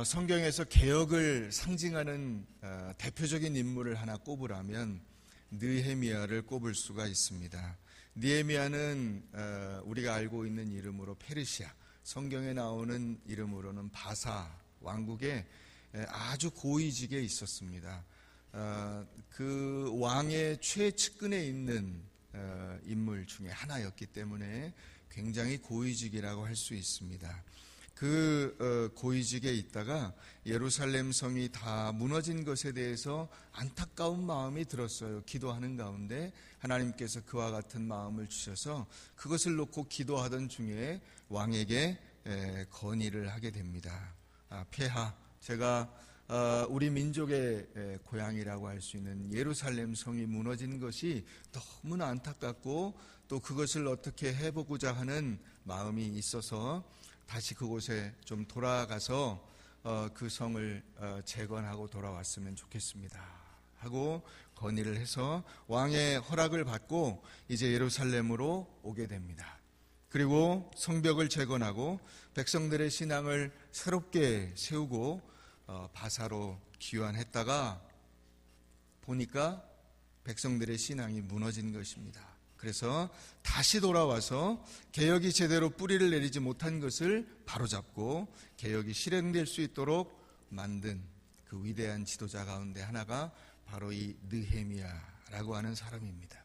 성경에서 개혁을 상징하는 대표적인 인물을 하나 꼽으라면 느헤미야를 꼽을 수가 있습니다. 느헤미야는 우리가 알고 있는 이름으로 페르시아, 성경에 나오는 이름으로는 바사 왕국에 아주 고위직에 있었습니다. 그 왕의 최측근에 있는 인물 중에 하나였기 때문에 굉장히 고위직이라고 할 수 있습니다. 그 고위직에 있다가 예루살렘 성이 다 무너진 것에 대해서 안타까운 마음이 들었어요. 기도하는 가운데 하나님께서 그와 같은 마음을 주셔서 그것을 놓고 기도하던 중에 왕에게 건의를 하게 됩니다. 폐하, 제가 우리 민족의 고향이라고 할 수 있는 예루살렘 성이 무너진 것이 너무나 안타깝고 또 그것을 어떻게 해보고자 하는 마음이 있어서 다시 그곳에 좀 돌아가서 그 성을 재건하고 돌아왔으면 좋겠습니다 하고 건의를 해서 왕의 허락을 받고 이제 예루살렘으로 오게 됩니다. 그리고 성벽을 재건하고 백성들의 신앙을 새롭게 세우고 바사로 귀환했다가 보니까 백성들의 신앙이 무너진 것입니다. 그래서 다시 돌아와서 개혁이 제대로 뿌리를 내리지 못한 것을 바로잡고 개혁이 실행될 수 있도록 만든 그 위대한 지도자 가운데 하나가 바로 이 느헤미야라고 하는 사람입니다.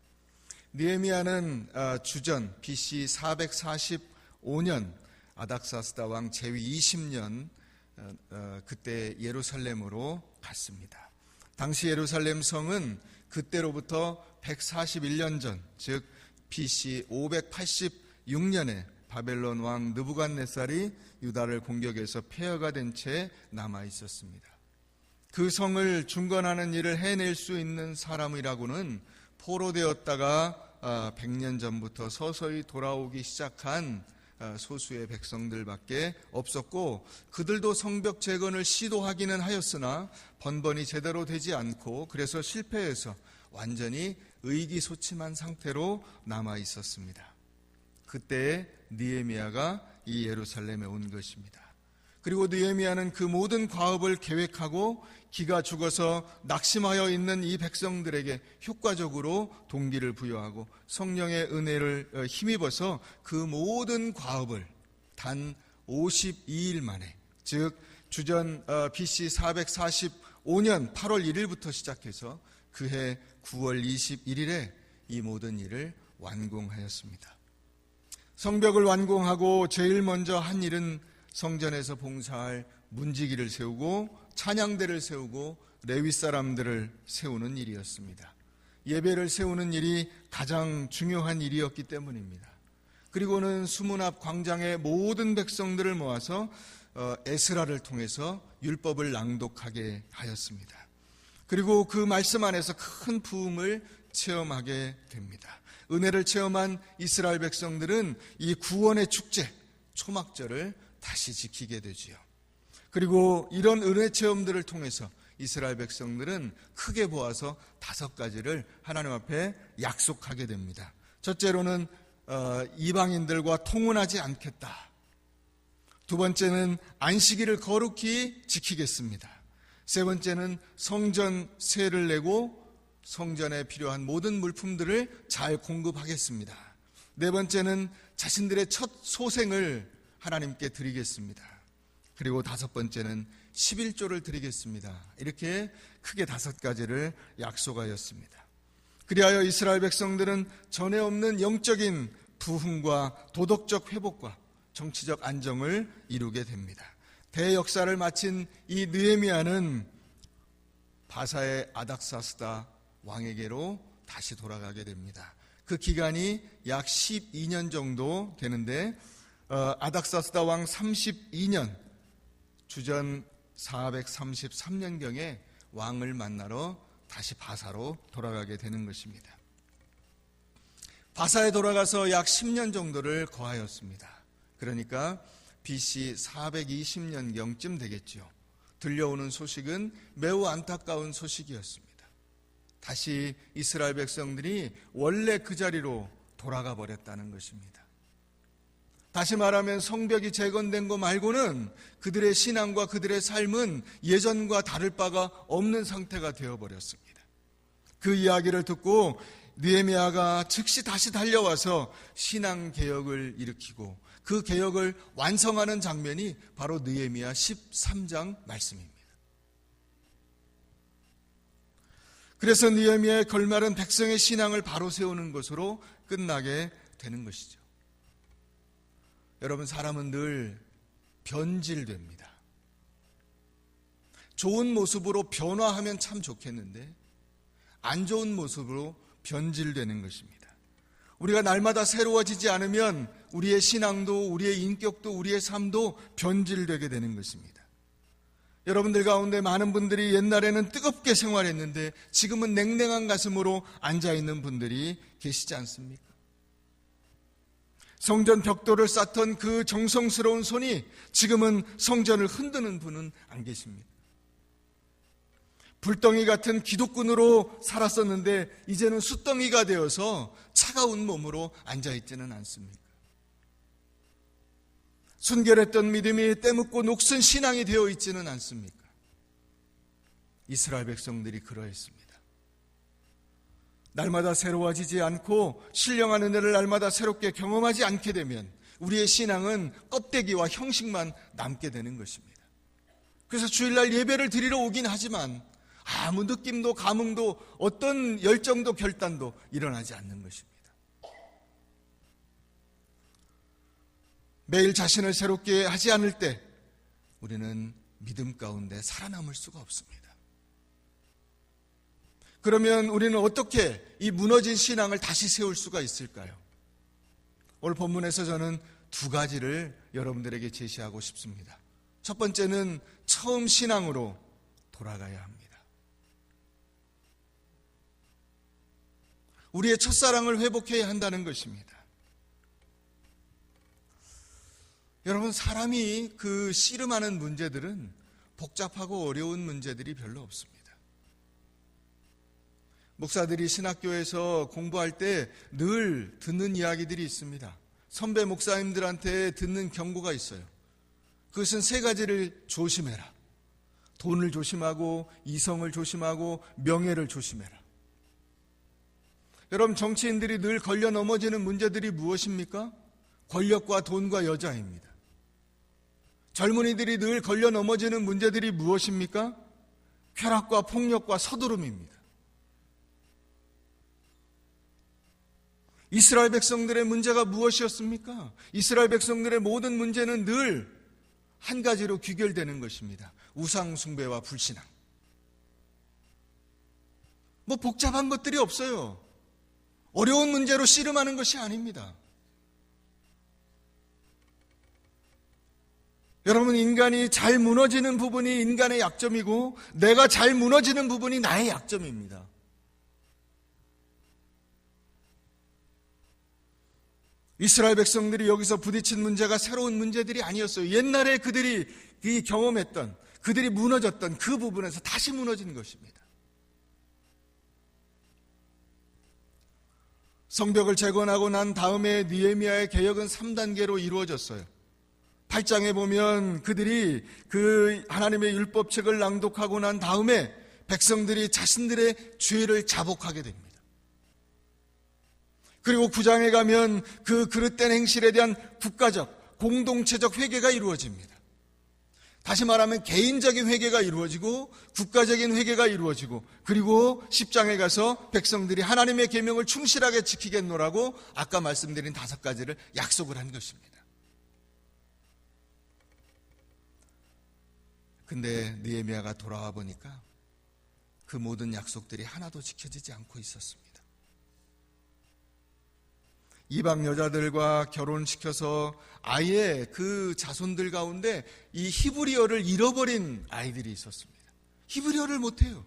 느헤미야는 주전 BC 445년 아닥사스다 왕 제위 20년 그때 예루살렘으로 갔습니다. 당시 예루살렘 성은 그때로부터 141년 전, 즉 BC 586년에 바벨론 왕 느부갓네살이 유다를 공격해서 폐허가 된 채 남아 있었습니다. 그 성을 중건하는 일을 해낼 수 있는 사람이라고는 포로되었다가 100년 전부터 서서히 돌아오기 시작한 소수의 백성들밖에 없었고, 그들도 성벽 재건을 시도하기는 하였으나 번번이 제대로 되지 않고 그래서 실패해서 완전히 의기소침한 상태로 남아 있었습니다. 그때 느헤미야가 이 예루살렘에 온 것입니다. 그리고 느헤미야는 그 모든 과업을 계획하고 기가 죽어서 낙심하여 있는 이 백성들에게 효과적으로 동기를 부여하고 성령의 은혜를 힘입어서 그 모든 과업을 단 52일 만에, 즉 주전 BC 445년 8월 1일부터 시작해서 그해 9월 21일에 이 모든 일을 완공하였습니다. 성벽을 완공하고 제일 먼저 한 일은 성전에서 봉사할 문지기를 세우고 찬양대를 세우고 레위 사람들을 세우는 일이었습니다. 예배를 세우는 일이 가장 중요한 일이었기 때문입니다. 그리고는 수문 앞 광장의 모든 백성들을 모아서 에스라를 통해서 율법을 낭독하게 하였습니다. 그리고 그 말씀 안에서 큰 부흥을 체험하게 됩니다. 은혜를 체험한 이스라엘 백성들은 이 구원의 축제, 초막절을 다시 지키게 되지요. 그리고 이런 은혜 체험들을 통해서 이스라엘 백성들은 크게 보아서 5가지를 하나님 앞에 약속하게 됩니다. 첫째로는 이방인들과 통혼하지 않겠다. 두 번째는 안식일을 거룩히 지키겠습니다. 세 번째는 성전 세를 내고 성전에 필요한 모든 물품들을 잘 공급하겠습니다. 네 번째는 자신들의 첫 소생을 하나님께 드리겠습니다. 그리고 5번째는 11조를 드리겠습니다. 이렇게 크게 5가지를 약속하였습니다. 그리하여 이스라엘 백성들은 전에 없는 영적인 부흥과 도덕적 회복과 정치적 안정을 이루게 됩니다. 대역사를 마친 이 느헤미야는 바사의 아닥사스다 왕에게로 다시 돌아가게 됩니다. 그 기간이 약 12년 정도 되는데 아닥사스다 왕 32년 주전 433년경에 왕을 만나러 다시 바사로 돌아가게 되는 것입니다. 바사에 돌아가서 약 10년 정도를 거하였습니다. 그러니까 BC 420년경쯤 되겠죠. 들려오는 소식은 매우 안타까운 소식이었습니다. 다시 이스라엘 백성들이 원래 그 자리로 돌아가 버렸다는 것입니다. 다시 말하면 성벽이 재건된 거 말고는 그들의 신앙과 그들의 삶은 예전과 다를 바가 없는 상태가 되어버렸습니다. 그 이야기를 듣고 느헤미야가 즉시 다시 달려와서 신앙개혁을 일으키고 그 개혁을 완성하는 장면이 바로 느헤미야 13장 말씀입니다. 그래서 느헤미야의 결말은 백성의 신앙을 바로 세우는 것으로 끝나게 되는 것이죠. 여러분, 사람은 늘 변질됩니다. 좋은 모습으로 변화하면 참 좋겠는데 안 좋은 모습으로 변질되는 것입니다. 우리가 날마다 새로워지지 않으면 우리의 신앙도 우리의 인격도 우리의 삶도 변질되게 되는 것입니다. 여러분들 가운데 많은 분들이 옛날에는 뜨겁게 생활했는데 지금은 냉랭한 가슴으로 앉아있는 분들이 계시지 않습니까? 성전 벽돌을 쌓던 그 정성스러운 손이 지금은 성전을 흔드는 분은 안 계십니다. 불덩이 같은 기독군으로 살았었는데 이제는 숯덩이가 되어서 차가운 몸으로 앉아있지는 않습니까? 순결했던 믿음이 때묻고 녹슨 신앙이 되어 있지는 않습니까? 이스라엘 백성들이 그러했습니다. 날마다 새로워지지 않고 신령한 은혜를 날마다 새롭게 경험하지 않게 되면 우리의 신앙은 껍데기와 형식만 남게 되는 것입니다. 그래서 주일날 예배를 드리러 오긴 하지만 아무 느낌도 감흥도 어떤 열정도 결단도 일어나지 않는 것입니다. 매일 자신을 새롭게 하지 않을 때 우리는 믿음 가운데 살아남을 수가 없습니다. 그러면 우리는 어떻게 이 무너진 신앙을 다시 세울 수가 있을까요? 오늘 본문에서 저는 두 가지를 여러분들에게 제시하고 싶습니다. 첫 번째는 처음 신앙으로 돌아가야 합니다. 우리의 첫사랑을 회복해야 한다는 것입니다. 여러분, 사람이 그 씨름하는 문제들은 복잡하고 어려운 문제들이 별로 없습니다. 목사들이 신학교에서 공부할 때 늘 듣는 이야기들이 있습니다. 선배 목사님들한테 듣는 경고가 있어요. 그것은 세 가지를 조심해라. 돈을 조심하고 이성을 조심하고 명예를 조심해라. 여러분, 정치인들이 늘 걸려 넘어지는 문제들이 무엇입니까? 권력과 돈과 여자입니다. 젊은이들이 늘 걸려 넘어지는 문제들이 무엇입니까? 쾌락과 폭력과 서두름입니다. 이스라엘 백성들의 문제가 무엇이었습니까? 이스라엘 백성들의 모든 문제는 늘 한 가지로 귀결되는 것입니다. 우상 숭배와 불신앙. 뭐 복잡한 것들이 없어요. 어려운 문제로 씨름하는 것이 아닙니다. 여러분, 인간이 잘 무너지는 부분이 인간의 약점이고 내가 잘 무너지는 부분이 나의 약점입니다. 이스라엘 백성들이 여기서 부딪힌 문제가 새로운 문제들이 아니었어요. 옛날에 그들이 경험했던, 그들이 무너졌던 그 부분에서 다시 무너진 것입니다. 성벽을 재건하고 난 다음에 느헤미야의 개혁은 3단계로 이루어졌어요. 8장에 보면 그들이 그 하나님의 율법책을 낭독하고 난 다음에 백성들이 자신들의 죄를 자복하게 됩니다. 그리고 9장에 가면 그 그릇된 행실에 대한 국가적, 공동체적 회개가 이루어집니다. 다시 말하면 개인적인 회개가 이루어지고 국가적인 회개가 이루어지고, 그리고 10장에 가서 백성들이 하나님의 계명을 충실하게 지키겠노라고 아까 말씀드린 5가지를 약속을 한 것입니다. 근데 느헤미야가 돌아와 보니까 그 모든 약속들이 하나도 지켜지지 않고 있었습니다. 이방 여자들과 결혼시켜서 아예 그 자손들 가운데 이 히브리어를 잃어버린 아이들이 있었습니다. 히브리어를 못해요.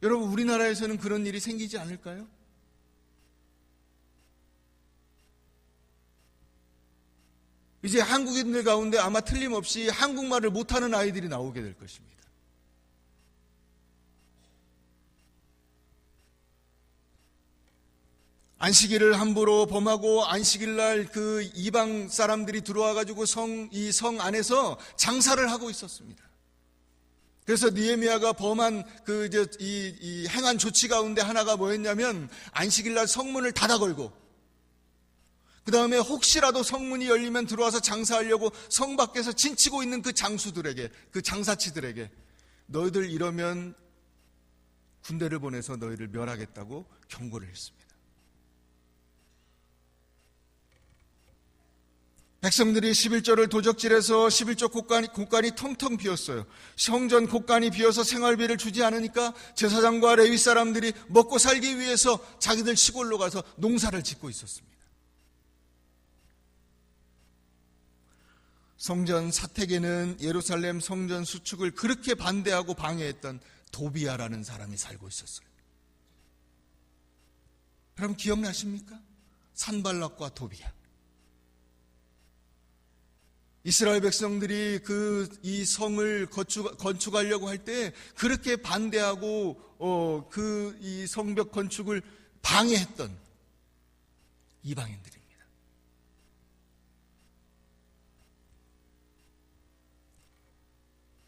여러분, 우리나라에서는 그런 일이 생기지 않을까요? 이제 한국인들 가운데 아마 틀림없이 한국말을 못하는 아이들이 나오게 될 것입니다. 안식일을 함부로 범하고 안식일 날 그 이방 사람들이 들어와 가지고 이 성 안에서 장사를 하고 있었습니다. 그래서 느헤미야가 범한 이 행한 조치 가운데 하나가 뭐였냐면 안식일 날 성문을 닫아 걸고 그 다음에 혹시라도 성문이 열리면 들어와서 장사하려고 성 밖에서 진치고 있는 그 장수들에게, 그 장사치들에게 너희들 이러면 군대를 보내서 너희를 멸하겠다고 경고를 했습니다. 백성들이 11조를 도적질해서 11조 곳간이 텅텅 비었어요. 성전 곳간이 비어서 생활비를 주지 않으니까 제사장과 레위 사람들이 먹고 살기 위해서 자기들 시골로 가서 농사를 짓고 있었습니다. 성전 사택에는 예루살렘 성전 수축을 그렇게 반대하고 방해했던 도비야라는 사람이 살고 있었어요. 여러분 기억나십니까? 산발락과 도비야. 이스라엘 백성들이 이 성을 건축하려고 할 때 그렇게 반대하고 이 성벽 건축을 방해했던 이방인들입니다.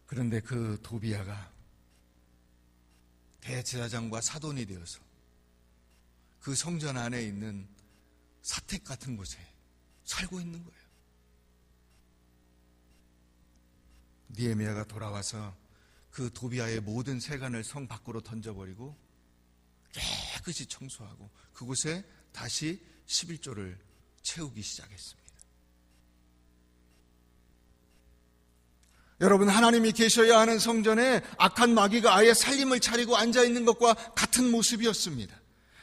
그런데 그 도비야가 대제사장과 사돈이 되어서 그 성전 안에 있는 사택 같은 곳에 살고 있는 거예요. 느헤미야가 돌아와서 그 도비야의 모든 세간을 성 밖으로 던져버리고 깨끗이 청소하고 그곳에 다시 11조를 채우기 시작했습니다. 여러분, 하나님이 계셔야 하는 성전에 악한 마귀가 아예 살림을 차리고 앉아있는 것과 같은 모습이었습니다.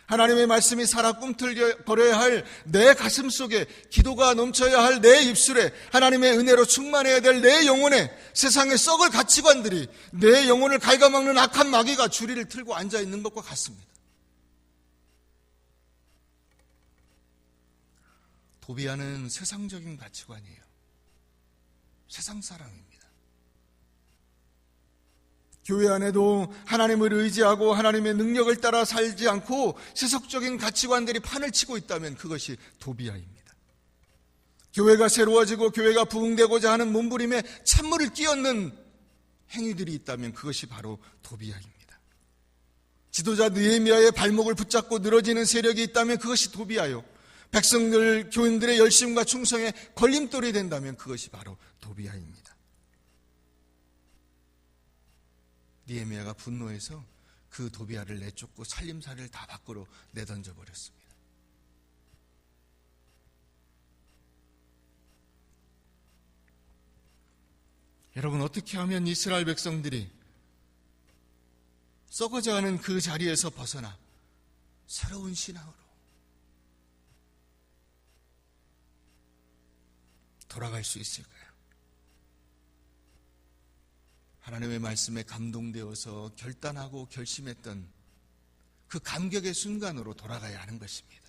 하나님의 말씀이 살아 꿈틀거려야 할 내 가슴 속에, 기도가 넘쳐야 할 내 입술에, 하나님의 은혜로 충만해야 될 내 영혼에 세상의 썩을 가치관들이 내 영혼을 갉아먹는 악한 마귀가 주리를 틀고 앉아있는 것과 같습니다. 도비야는 세상적인 가치관이에요. 세상 사람입니다. 교회 안에도 하나님을 의지하고 하나님의 능력을 따라 살지 않고 세속적인 가치관들이 판을 치고 있다면 그것이 도비야입니다. 교회가 새로워지고 교회가 부흥되고자 하는 몸부림에 찬물을 끼얹는 행위들이 있다면 그것이 바로 도비야입니다. 지도자 느헤미야의 발목을 붙잡고 늘어지는 세력이 있다면 그것이 도비야요. 백성들, 교인들의 열심과 충성에 걸림돌이 된다면 그것이 바로 도비야입니다. 느헤미야가 분노해서 그 도비야를 내쫓고 살림살이를 다 밖으로 내던져 버렸습니다. 여러분, 어떻게 하면 이스라엘 백성들이 썩어져가는 그 자리에서 벗어나 새로운 신앙으로 돌아갈 수 있을까요? 하나님의 말씀에 감동되어서 결단하고 결심했던 그 감격의 순간으로 돌아가야 하는 것입니다.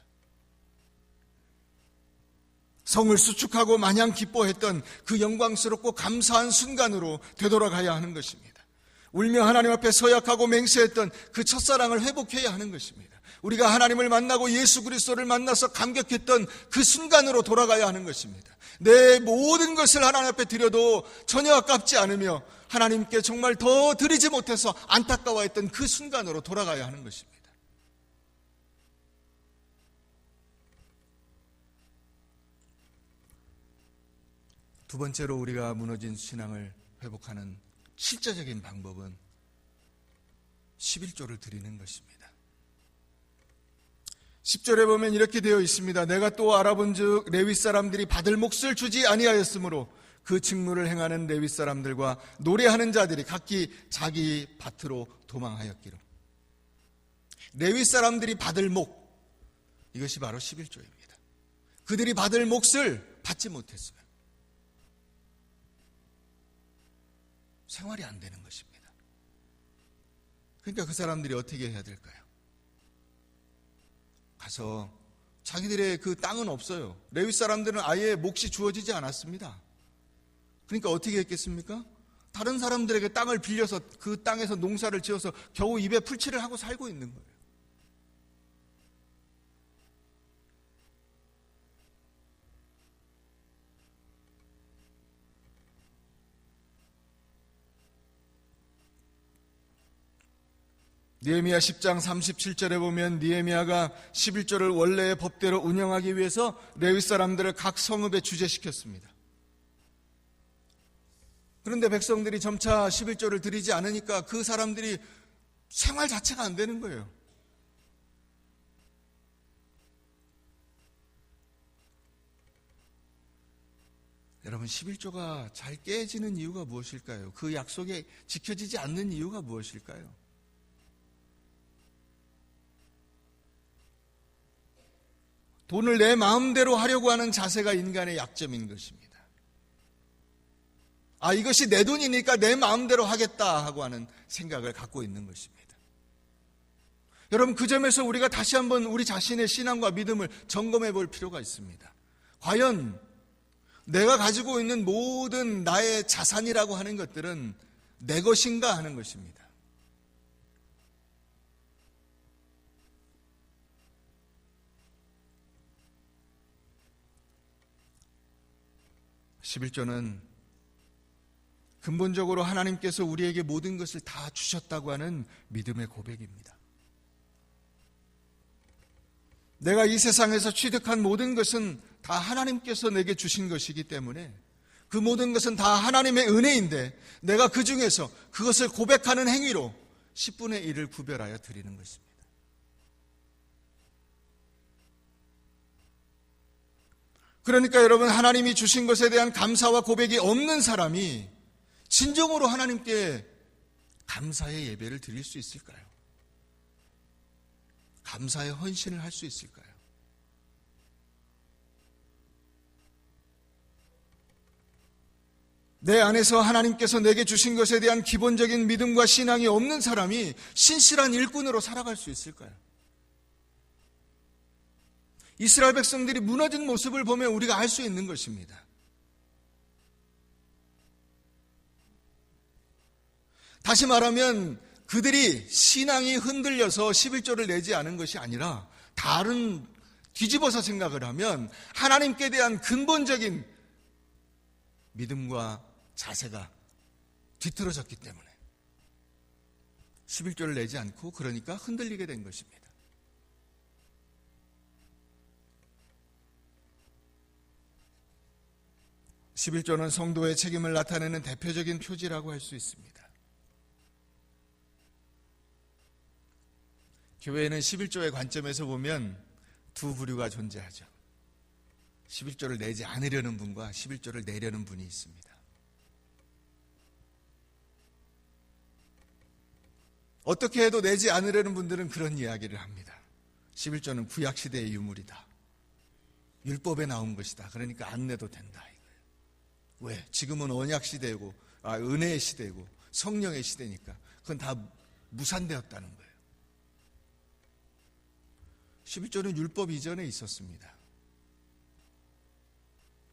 성을 수축하고 마냥 기뻐했던 그 영광스럽고 감사한 순간으로 되돌아가야 하는 것입니다. 울며 하나님 앞에 서약하고 맹세했던 그 첫사랑을 회복해야 하는 것입니다. 우리가 하나님을 만나고 예수 그리스도를 만나서 감격했던 그 순간으로 돌아가야 하는 것입니다. 내 모든 것을 하나님 앞에 드려도 전혀 아깝지 않으며 하나님께 정말 더 드리지 못해서 안타까워했던 그 순간으로 돌아가야 하는 것입니다. 두 번째로 우리가 무너진 신앙을 회복하는 실제적인 방법은 11조를 드리는 것입니다. 10절에 보면 이렇게 되어 있습니다. 내가 또 알아본즉 레위 사람들이 받을 몫을 주지 아니하였으므로 그 직무를 행하는 레위 사람들과 노래하는 자들이 각기 자기 밭으로 도망하였기로. 레위 사람들이 받을 몫, 이것이 바로 11조입니다. 그들이 받을 몫을 받지 못했어요. 생활이 안 되는 것입니다. 그러니까 그 사람들이 어떻게 해야 될까요? 가서 자기들의 그 땅은 없어요. 레위 사람들은 아예 몫이 주어지지 않았습니다. 그러니까 어떻게 했겠습니까? 다른 사람들에게 땅을 빌려서 그 땅에서 농사를 지어서 겨우 입에 풀칠을 하고 살고 있는 거예요. 느헤미야 10장 37절에 보면 느헤미야가 11조를 원래의 법대로 운영하기 위해서 레위 사람들을 각 성읍에 주재시켰습니다. 그런데 백성들이 점차 11조를 드리지 않으니까 그 사람들이 생활 자체가 안 되는 거예요. 여러분, 11조가 잘 깨지는 이유가 무엇일까요? 그 약속이 지켜지지 않는 이유가 무엇일까요? 돈을 내 마음대로 하려고 하는 자세가 인간의 약점인 것입니다. 이것이 내 돈이니까 내 마음대로 하겠다 하고 하는 생각을 갖고 있는 것입니다. 여러분, 그 점에서 우리가 다시 한번 우리 자신의 신앙과 믿음을 점검해 볼 필요가 있습니다. 과연 내가 가지고 있는 모든 나의 자산이라고 하는 것들은 내 것인가 하는 것입니다. 11조는 근본적으로 하나님께서 우리에게 모든 것을 다 주셨다고 하는 믿음의 고백입니다. 내가 이 세상에서 취득한 모든 것은 다 하나님께서 내게 주신 것이기 때문에 그 모든 것은 다 하나님의 은혜인데 내가 그 중에서 그것을 고백하는 행위로 10분의 1을 구별하여 드리는 것입니다. 그러니까 여러분, 하나님이 주신 것에 대한 감사와 고백이 없는 사람이 진정으로 하나님께 감사의 예배를 드릴 수 있을까요? 감사의 헌신을 할 수 있을까요? 내 안에서 하나님께서 내게 주신 것에 대한 기본적인 믿음과 신앙이 없는 사람이 신실한 일꾼으로 살아갈 수 있을까요? 이스라엘 백성들이 무너진 모습을 보면 우리가 알 수 있는 것입니다. 다시 말하면 그들이 신앙이 흔들려서 11조를 내지 않은 것이 아니라 다른 뒤집어서 생각을 하면 하나님께 대한 근본적인 믿음과 자세가 뒤틀어졌기 때문에 11조를 내지 않고 그러니까 흔들리게 된 것입니다. 11조는 성도의 책임을 나타내는 대표적인 표지라고 할 수 있습니다. 교회에는 11조의 관점에서 보면 두 부류가 존재하죠. 11조를 내지 않으려는 분과 11조를 내려는 분이 있습니다. 어떻게 해도 내지 않으려는 분들은 그런 이야기를 합니다. 11조는 구약시대의 유물이다. 율법에 나온 것이다. 그러니까 안 내도 된다. 이거예요. 왜? 지금은 언약시대고 은혜의 시대고 성령의 시대니까 그건 다 무산되었다는 거예요. 11조는 율법 이전에 있었습니다.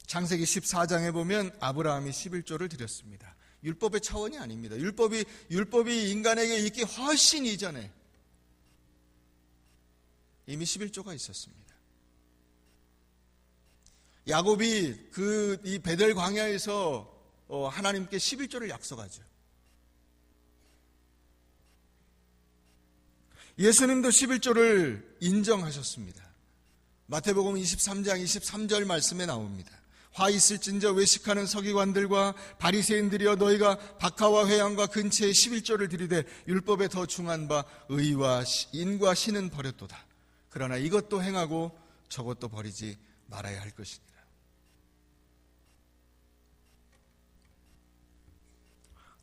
창세기 14장에 보면 아브라함이 11조를 드렸습니다. 율법의 차원이 아닙니다. 율법이 인간에게 있기 훨씬 이전에 이미 11조가 있었습니다. 야곱이 이 베델 광야에서 하나님께 11조를 약속하죠. 예수님도 11조를 인정하셨습니다. 마태복음 23장 23절 말씀에 나옵니다. 화 있을진저 외식하는 서기관들과 바리새인들이여, 너희가 박하와 회양과 근처에 11조를 드리되 율법에 더 중한 바 의와 인과 신은 버렸도다. 그러나 이것도 행하고 저것도 버리지 말아야 할 것이니라.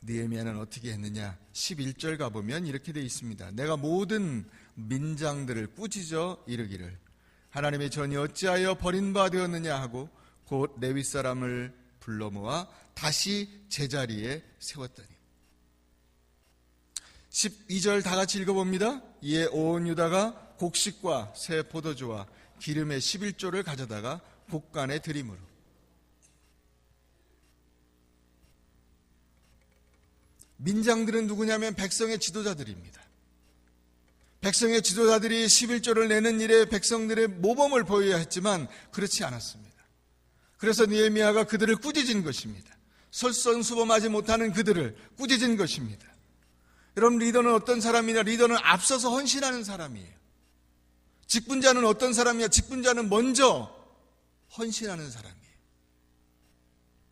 느헤미야는 어떻게 했느냐? 11절 가보면 이렇게 되어 있습니다. 내가 모든 민장들을 꾸짖어 이르기를 하나님의 전이 어찌하여 버린 바 되었느냐 하고 곧 레위 사람을 불러 모아 다시 제자리에 세웠더니. 12절 다 같이 읽어봅니다. 이에 온 유다가 곡식과 새 포도주와 기름의 11조를 가져다가 곡간에 드림으로. 민장들은 누구냐면 백성의 지도자들입니다. 백성의 지도자들이 11조를 내는 일에 백성들의 모범을 보여야 했지만 그렇지 않았습니다. 그래서 느헤미야가 그들을 꾸짖은 것입니다. 솔선수범하지 못하는 그들을 꾸짖은 것입니다. 여러분, 리더는 어떤 사람이냐? 리더는 앞서서 헌신하는 사람이에요. 직분자는 어떤 사람이냐? 직분자는 먼저 헌신하는 사람이에요.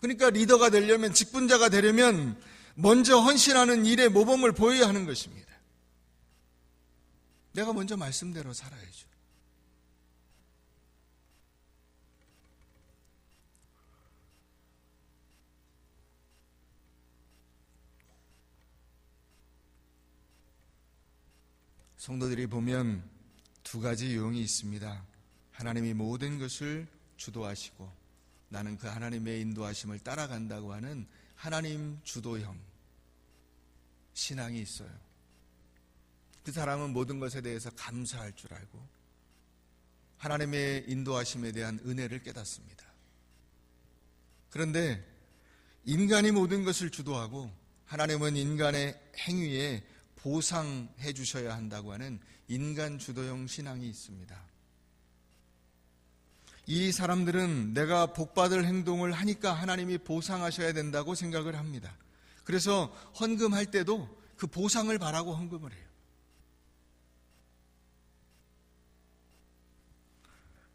그러니까 리더가 되려면, 직분자가 되려면 먼저 헌신하는 일의 모범을 보여야 하는 것입니다. 내가 먼저 말씀대로 살아야죠. 성도들이 보면 두 가지 유형이 있습니다. 하나님이 모든 것을 주도하시고 나는 그 하나님의 인도하심을 따라간다고 하는 하나님 주도형 신앙이 있어요. 그 사람은 모든 것에 대해서 감사할 줄 알고 하나님의 인도하심에 대한 은혜를 깨닫습니다. 그런데 인간이 모든 것을 주도하고 하나님은 인간의 행위에 보상해 주셔야 한다고 하는 인간 주도형 신앙이 있습니다. 이 사람들은 내가 복받을 행동을 하니까 하나님이 보상하셔야 된다고 생각을 합니다. 그래서 헌금할 때도 그 보상을 바라고 헌금을 해요.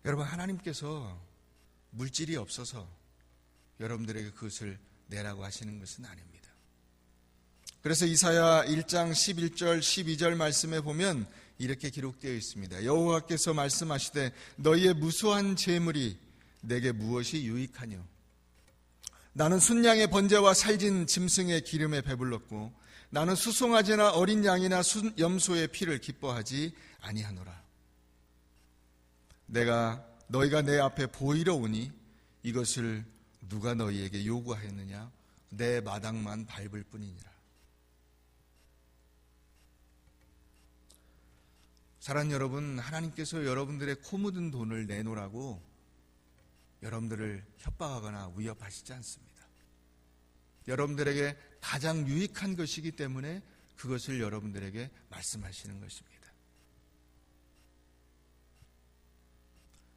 여러분, 하나님께서 물질이 없어서 여러분들에게 그것을 내라고 하시는 것은 아닙니다. 그래서 이사야 1장 11절 12절 말씀에 보면 이렇게 기록되어 있습니다. 여호와께서 말씀하시되 너희의 무수한 재물이 내게 무엇이 유익하뇨? 나는 순양의 번제와 살진 짐승의 기름에 배불렀고 나는 수송아지나 어린 양이나 염소의 피를 기뻐하지 아니하노라. 너희가 내 앞에 보이러 오니 이것을 누가 너희에게 요구하였느냐? 내 마당만 밟을 뿐이니라. 사랑하는 여러분, 하나님께서 여러분들의 코 묻은 돈을 내놓으라고 여러분들을 협박하거나 위협하시지 않습니다. 여러분들에게 가장 유익한 것이기 때문에 그것을 여러분들에게 말씀하시는 것입니다.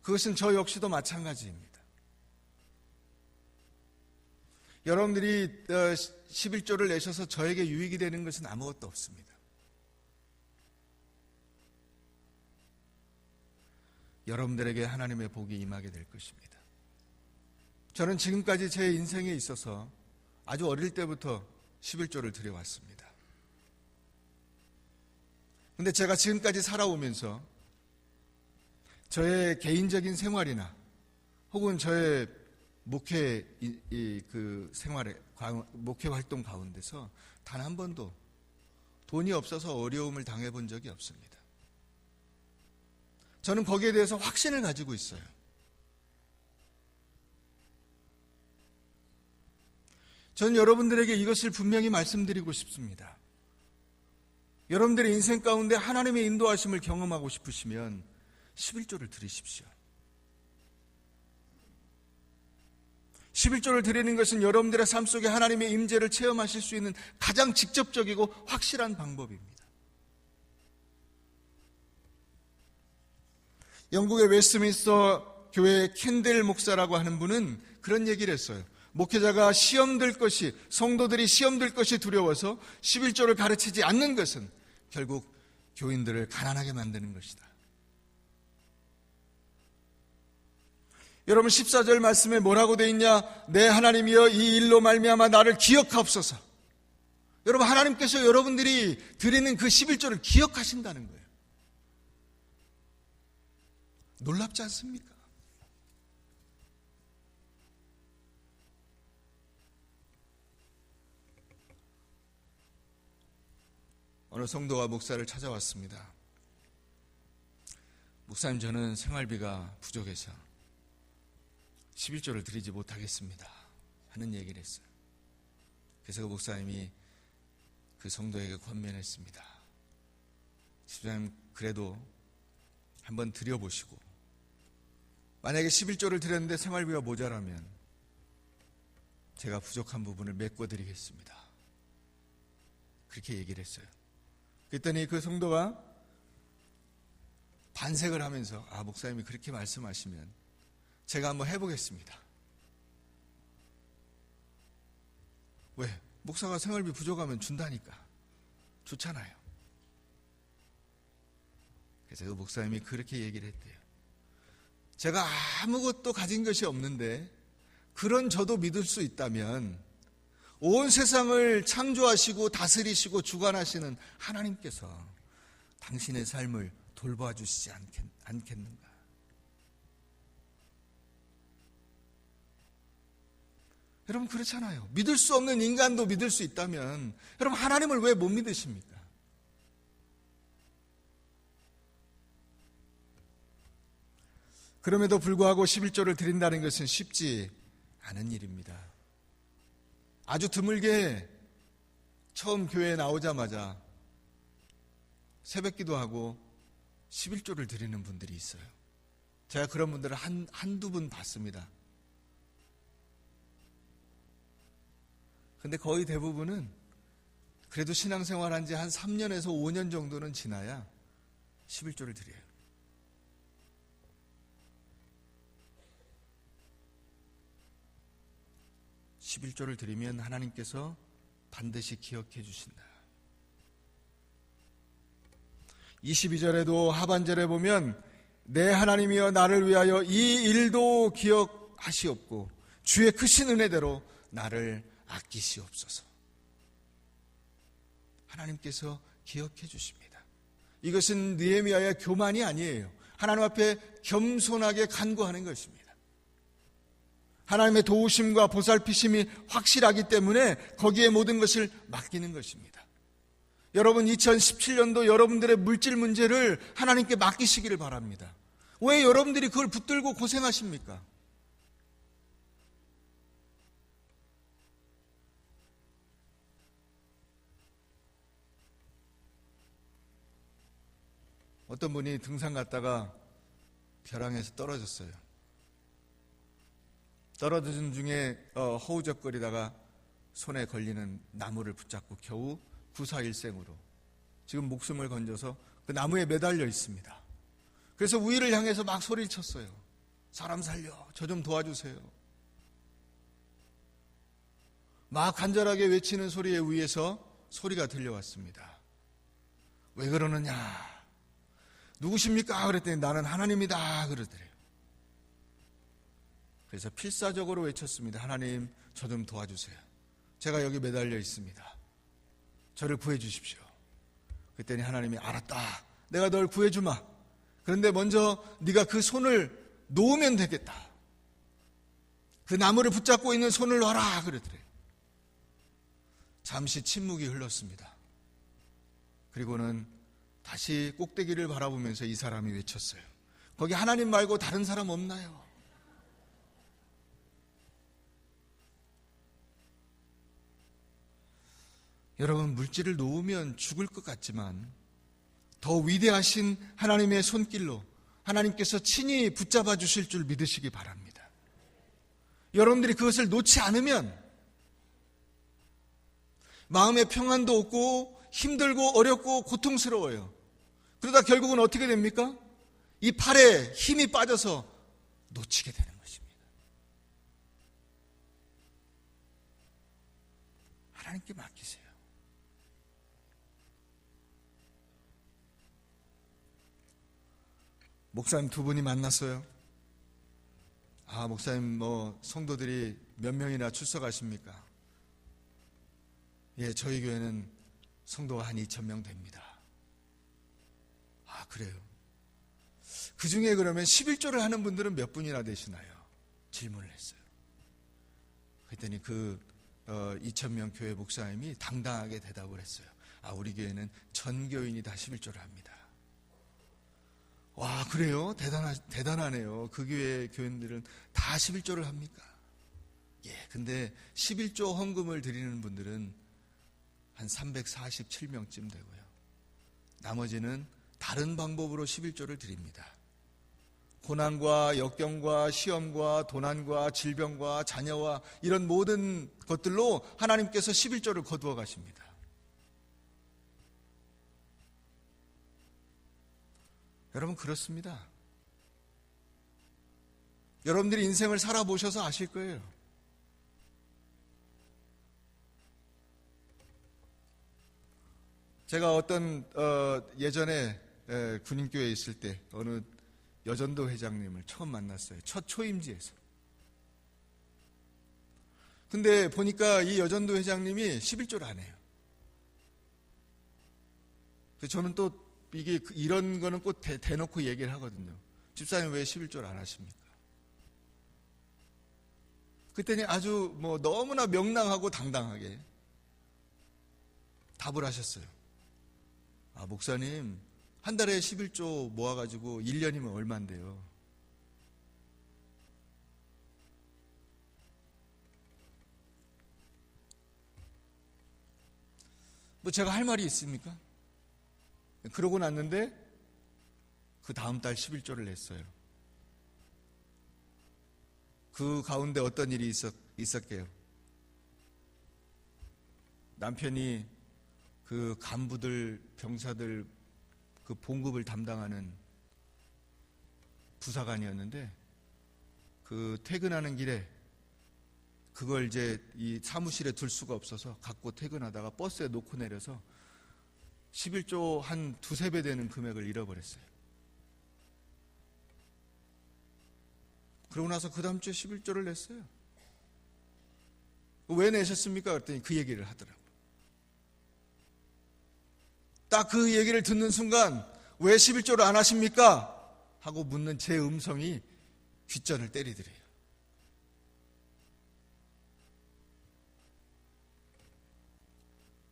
그것은 저 역시도 마찬가지입니다. 여러분들이 11조를 내셔서 저에게 유익이 되는 것은 아무것도 없습니다. 여러분들에게 하나님의 복이 임하게 될 것입니다. 저는 지금까지 제 인생에 있어서 아주 어릴 때부터 11조를 드려왔습니다. 그런데 제가 지금까지 살아오면서 저의 개인적인 생활이나 혹은 저의 목회 생활에, 목회 활동 가운데서 단 한 번도 돈이 없어서 어려움을 당해본 적이 없습니다. 저는 거기에 대해서 확신을 가지고 있어요. 저는 여러분들에게 이것을 분명히 말씀드리고 싶습니다. 여러분들의 인생 가운데 하나님의 인도하심을 경험하고 싶으시면 11조를 드리십시오. 11조를 드리는 것은 여러분들의 삶 속에 하나님의 임재를 체험하실 수 있는 가장 직접적이고 확실한 방법입니다. 영국의 웨스트민스터 교회의 캔델 목사라고 하는 분은 그런 얘기를 했어요. 목회자가 성도들이 시험 들 것이 두려워서 11조를 가르치지 않는 것은 결국 교인들을 가난하게 만드는 것이다. 여러분, 14절 말씀에 뭐라고 되어 있냐? 내 하나님이여 이 일로 말미암아 나를 기억하옵소서. 여러분, 하나님께서 여러분들이 드리는 그 11조를 기억하신다는 거예요. 놀랍지 않습니까? 어느 성도가 목사를 찾아왔습니다. 목사님, 저는 생활비가 부족해서 11조를 드리지 못하겠습니다 하는 얘기를 했어요. 그래서 그 목사님이 그 성도에게 권면했습니다. 집사님, 그래도 한번 드려보시고 만약에 11조를 드렸는데 생활비가 모자라면 제가 부족한 부분을 메꿔드리겠습니다. 그렇게 얘기를 했어요. 그랬더니 그 성도가 반색을 하면서 목사님이 그렇게 말씀하시면 제가 한번 해보겠습니다. 왜? 목사가 생활비 부족하면 준다니까. 좋잖아요. 그래서 그 목사님이 그렇게 얘기를 했대요. 제가 아무것도 가진 것이 없는데 그런 저도 믿을 수 있다면 온 세상을 창조하시고 다스리시고 주관하시는 하나님께서 당신의 삶을 돌봐주시지 않겠는가? 여러분 그렇잖아요. 믿을 수 없는 인간도 믿을 수 있다면 여러분 하나님을 왜 못 믿으십니까? 그럼에도 불구하고 11조를 드린다는 것은 쉽지 않은 일입니다. 아주 드물게 처음 교회에 나오자마자 새벽기도 하고 11조를 드리는 분들이 있어요. 제가 그런 분들을 한두 분 봤습니다. 근데 거의 대부분은 그래도 신앙생활 한 지 한 3년에서 5년 정도는 지나야 11조를 드려요. (11조를) 드리면 하나님께서 반드시 기억해 주신다. 22절에도 하반절에 보면 내 하나님이여 나를 위하여 이 일도 기억하시옵고 주의 크신 은혜대로 나를 아끼시옵소서. 하나님께서 기억해 주십니다. 이것은 느헤미야의 교만이 아니에요. 하나님 앞에 겸손하게 간구하는 것입니다. 하나님의 도우심과 보살피심이 확실하기 때문에 거기에 모든 것을 맡기는 것입니다. 여러분 2017년도 여러분들의 물질 문제를 하나님께 맡기시기를 바랍니다. 왜 여러분들이 그걸 붙들고 고생하십니까? 어떤 분이 등산 갔다가 벼랑에서 떨어졌어요. 떨어진 중에 허우적거리다가 손에 걸리는 나무를 붙잡고 겨우 구사일생으로 지금 목숨을 건져서 그 나무에 매달려 있습니다. 그래서 위를 향해서 막 소리를 쳤어요. 사람 살려, 저 좀 도와주세요. 막 간절하게 외치는 소리에 위에서 소리가 들려왔습니다. 왜 그러느냐? 누구십니까? 그랬더니 나는 하나님이다 그러더래요. 그래서 필사적으로 외쳤습니다. 하나님, 저 좀 도와주세요. 제가 여기 매달려 있습니다. 저를 구해 주십시오. 그랬더니 하나님이 알았다. 내가 널 구해주마. 그런데 먼저 네가 그 손을 놓으면 되겠다. 그 나무를 붙잡고 있는 손을 놔라 그러더래요. 잠시 침묵이 흘렀습니다. 그리고는 다시 꼭대기를 바라보면서 이 사람이 외쳤어요. 거기 하나님 말고 다른 사람 없나요? 여러분 물질을 놓으면 죽을 것 같지만 더 위대하신 하나님의 손길로 하나님께서 친히 붙잡아 주실 줄 믿으시기 바랍니다. 여러분들이 그것을 놓지 않으면 마음의 평안도 없고 힘들고 어렵고 고통스러워요. 그러다 결국은 어떻게 됩니까? 이 팔에 힘이 빠져서 놓치게 되는 것입니다. 하나님께 맡기세요. 목사님 두 분이 만났어요. 목사님 성도들이 몇 명이나 출석하십니까? 예, 저희 교회는 성도가 한 2,000명 됩니다. 그래요. 그 중에 그러면 11조를 하는 분들은 몇 분이나 되시나요? 질문을 했어요. 그랬더니 그 2,000명 교회 목사님이 당당하게 대답을 했어요. 우리 교회는 전 교인이 다 11조를 합니다. 와, 그래요? 대단하네요. 그 교회 교인들은 다 11조를 합니까? 예, 근데 11조 헌금을 드리는 분들은 한 347명쯤 되고요. 나머지는 다른 방법으로 11조를 드립니다. 고난과 역경과 시험과 도난과 질병과 자녀와 이런 모든 것들로 하나님께서 11조를 거두어 가십니다. 여러분 그렇습니다. 여러분들이 인생을 살아보셔서 아실 거예요. 제가 어떤 예전에 군인교회에 있을 때 어느 여전도 회장님을 처음 만났어요. 첫 초임지에서. 근데 보니까 이 여전도 회장님이 11조를 안 해요. 저는 또 이게 이런 거는 꼭 대놓고 얘기를 하거든요. 집사님 왜 11조를 안 하십니까? 그랬더니 아주 너무나 명랑하고 당당하게 답을 하셨어요. 아, 목사님, 한 달에 11조 모아가지고 1년이면 얼만데요? 제가 할 말이 있습니까? 그러고 났는데 그 다음 달 11조를 냈어요. 그 가운데 어떤 일이 있었게요? 남편이 그 간부들, 병사들 그 봉급을 담당하는 부사관이었는데 그 퇴근하는 길에 그걸 이제 이 사무실에 둘 수가 없어서 갖고 퇴근하다가 버스에 놓고 내려서 11조 한 두세 배 되는 금액을 잃어버렸어요. 그러고 나서 그 다음 주에 11조를 냈어요. 왜 내셨습니까? 그랬더니 그 얘기를 하더라고요. 딱 그 얘기를 듣는 순간 왜 11조를 안 하십니까? 하고 묻는 제 음성이 귓전을 때리더래요.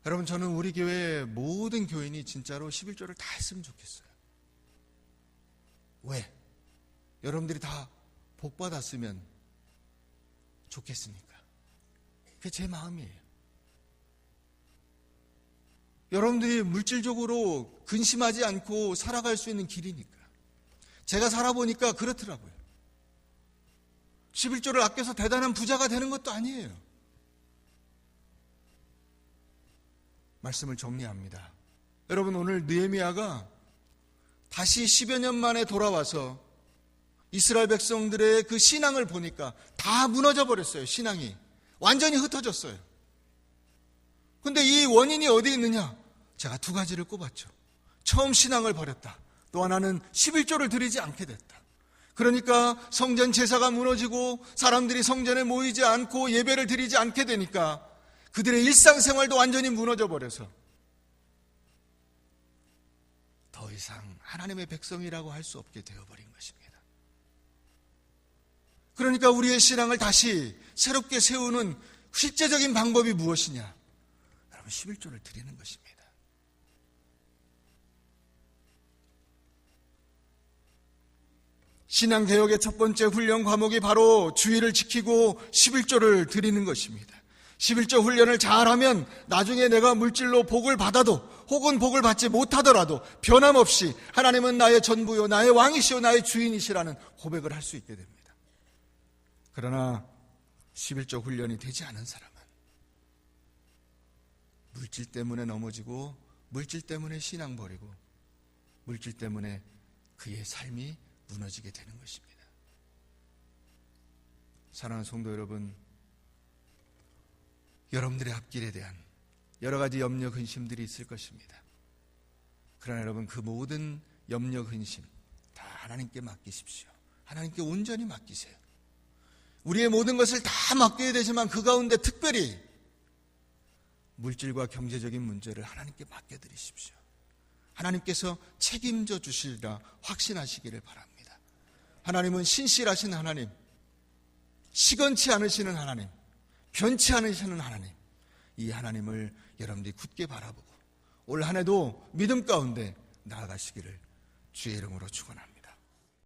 여러분, 저는 우리 교회 모든 교인이 진짜로 11조를 다 했으면 좋겠어요. 왜? 여러분들이 다 복 받았으면 좋겠으니까. 그게 제 마음이에요. 여러분들이 물질적으로 근심하지 않고 살아갈 수 있는 길이니까. 제가 살아보니까 그렇더라고요. 11조를 아껴서 대단한 부자가 되는 것도 아니에요. 말씀을 정리합니다. 여러분, 오늘 느헤미야가 다시 10여 년 만에 돌아와서 이스라엘 백성들의 그 신앙을 보니까 다 무너져 버렸어요. 신앙이 완전히 흩어졌어요. 근데 이 원인이 어디 있느냐? 제가 두 가지를 꼽았죠. 처음 신앙을 버렸다. 또 하나는 11조를 드리지 않게 됐다. 그러니까 성전 제사가 무너지고 사람들이 성전에 모이지 않고 예배를 드리지 않게 되니까 그들의 일상생활도 완전히 무너져 버려서 더 이상 하나님의 백성이라고 할 수 없게 되어버린 것입니다. 그러니까 우리의 신앙을 다시 새롭게 세우는 실제적인 방법이 무엇이냐? 여러분, 11조를 드리는 것입니다. 신앙개혁의 첫 번째 훈련 과목이 바로 주의를 지키고 11조를 드리는 것입니다. 11조 훈련을 잘하면 나중에 내가 물질로 복을 받아도 혹은 복을 받지 못하더라도 변함없이 하나님은 나의 전부요, 나의 왕이시요, 나의 주인이시라는 고백을 할 수 있게 됩니다. 그러나 11조 훈련이 되지 않은 사람은 물질 때문에 넘어지고 물질 때문에 신앙 버리고 물질 때문에 그의 삶이 무너지게 되는 것입니다. 사랑하는 성도 여러분, 여러분들의 앞길에 대한 여러 가지 염려, 근심들이 있을 것입니다. 그러나 여러분, 그 모든 염려, 근심 다 하나님께 맡기십시오. 하나님께 온전히 맡기세요. 우리의 모든 것을 다 맡겨야 되지만 그 가운데 특별히 물질과 경제적인 문제를 하나님께 맡겨드리십시오. 하나님께서 책임져 주시리라 확신하시기를 바랍니다. 하나님은 신실하신 하나님, 시건치 않으시는 하나님, 변치 않으시는 하나님, 이 하나님을 여러분들이 굳게 바라보고 올 한 해도 믿음 가운데 나아가시기를 주의 이름으로 축원합니다.